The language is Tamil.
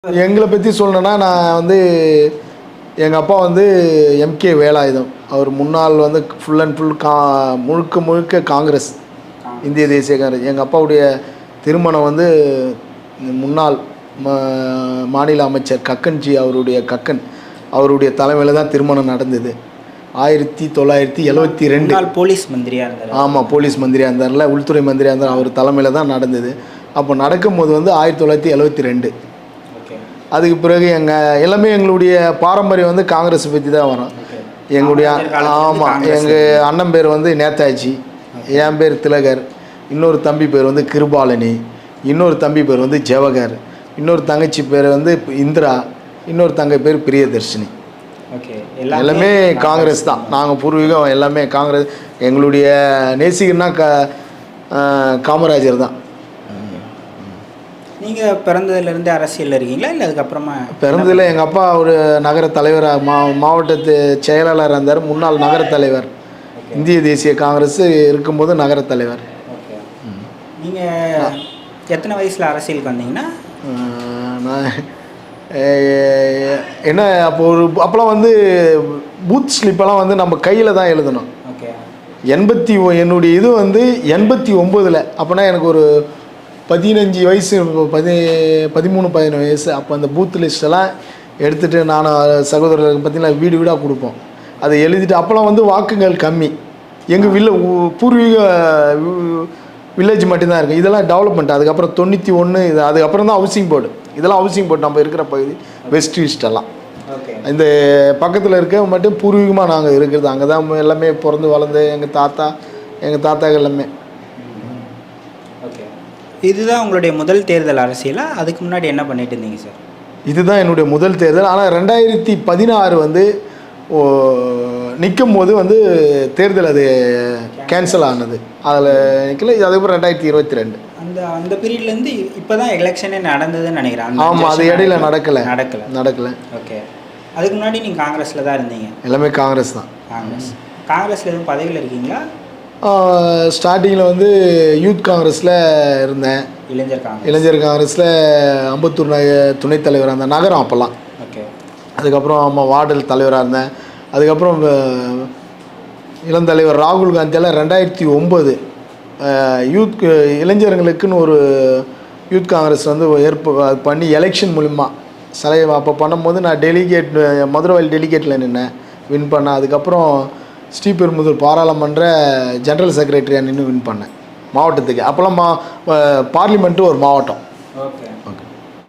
எங்களை பற்றி சொல்லணுன்னா நான் வந்து எங்கள் அப்பா வந்து எம்கே வேலாயுதம். அவர் முன்னாள் வந்து ஃபுல் அண்ட் ஃபுல் முழுக்க முழுக்க காங்கிரஸ், இந்திய தேசிய காங்கிரஸ். எங்கள் அப்பாவுடைய திருமணம் வந்து முன்னாள் மாநில அமைச்சர் கக்கன்ஜி அவருடைய தலைமையில் தான் திருமணம் நடந்தது. 1972 போலீஸ் மந்திரியாக இருந்தார். ஆமாம், போலீஸ் மந்திரியாக இருந்தார்ல, உள்துறை மந்திரியாக இருந்தார். அவர் தலைமையில் தான் நடந்தது. அப்போ நடக்கும்போது வந்து 1972. அதுக்கு பிறகு எல்லாமே எங்களுடைய பாரம்பரியம் வந்து காங்கிரஸை பற்றி தான் வரும். எங்களுடைய ஆமாம், எங்கள் அண்ணன் பேர் வந்து நேதாஜி, என் பேர் திலகர், இன்னொரு தம்பி பேர் வந்து கிருபாலினி, இன்னொரு தம்பி பேர் வந்து ஜவஹர், இன்னொரு தங்கச்சி பேர் வந்து இந்திரா, இன்னொரு தங்கை பேர் பிரியதர்ஷினி. எல்லாமே காங்கிரஸ் தான். நாங்கள் பூர்வீகம் எல்லாமே காங்கிரஸ். எங்களுடைய நேசிகர்னா காமராஜர் தான். நீங்கள் பிறந்ததுலேருந்து அரசியலில் இருக்கீங்களா இல்லை அதுக்கப்புறமா? பிறந்ததில் எங்கள் அப்பா ஒரு நகர தலைவராக மாவட்டத்து செயலாளர் இருந்தார். முன்னாள் நகர தலைவர், இந்திய தேசிய காங்கிரஸ் இருக்கும்போது நகர தலைவர். நீங்கள் எத்தனை வயசில் அரசியலுக்கு வந்தீங்கன்னா? நான் என்ன அப்போலாம் வந்து பூத் ஸ்லிப்பெல்லாம் வந்து நம்ம கையில் தான் எழுதணும். என்னுடைய இது வந்து 89. அப்போனா எனக்கு ஒரு 15 வயசு, 13-14 வயசு. அப்போ அந்த பூத் லிஸ்ட்டெல்லாம் எடுத்துகிட்டு நான் சகோதரர்களுக்கு பார்த்தீங்கன்னா வீடு வீடாக கொடுப்போம். அதை எழுதிட்டு அப்போலாம் வந்து வாக்குகள் கம்மி. எங்கள் பூர்வீக வில்லேஜ் மட்டும்தான் இருக்குது. இதெல்லாம் டெவலப்மெண்ட். அதுக்கப்புறம் 91 இது, அதுக்கப்புறம் தான் ஹவுசிங் போர்டு. இதெல்லாம் ஹவுசிங் போர்டு நம்ம இருக்கிற பகுதி வெஸ்ட் ஈஸ்டெல்லாம். இந்த பக்கத்தில் இருக்க மட்டும் பூர்வீகமாக நாங்கள் இருக்கிறது. அங்கே தான் எல்லாமே பிறந்து வளர்ந்து எங்கள் தாத்தாக்கள் எல்லாமே. இதுதான் உங்களுடைய முதல் தேர்தல் அரசியலா? அதுக்கு முன்னாடி என்ன பண்ணிட்டு இருந்தீங்க சார்? இதுதான் என்னுடைய முதல் தேர்தல். ஆனால் 2016 வந்து நிற்கும் போது வந்து தேர்தல் அது கேன்சல் ஆனது. அதில் நிற்கல. அதுக்கப்புறம் 2022 அந்த பீரியட்லேருந்து இப்போ தான் எலெக்ஷனே நடந்ததுன்னு நினைக்கிறேன். ஆமாம், அது இடையில நடக்கலை. ஓகே. அதுக்கு முன்னாடி நீங்கள் காங்கிரஸில் தான் இருந்தீங்க? எல்லாமே காங்கிரஸ் தான். காங்கிரஸில் எதுவும் பதவியில் இருக்கீங்களா? ஸ்டார்டிங்கில் வந்து யூத் காங்கிரஸில் இருந்தேன். இளைஞர் காங்கிரஸில் அம்பத்தூர் துணைத் தலைவராக இருந்தேன், நகரம் அப்போல்லாம். அதுக்கப்புறம் வார்டு தலைவராக இருந்தேன். அதுக்கப்புறம் இளந்தலைவர் ராகுல் காந்தியால் 2009 இளைஞர்களுக்குன்னு ஒரு யூத் காங்கிரஸ் வந்து பண்ணி எலெக்ஷன் மூலிமா அப்போ பண்ணும்போது நான் மதுரவாயில் டெலிகேட்டில் நின்னேன், வின் பண்ணேன். அதுக்கப்புறம் ஸ்ரீபெரும்புதூர் பாராளுமன்ற ஜெனரல் செக்ரட்டரியாக நின்று வின் பண்ணேன் மாவட்டத்துக்கு. அப்போல்லாம் பார்லிமெண்ட்டு ஒரு மாவட்டம்.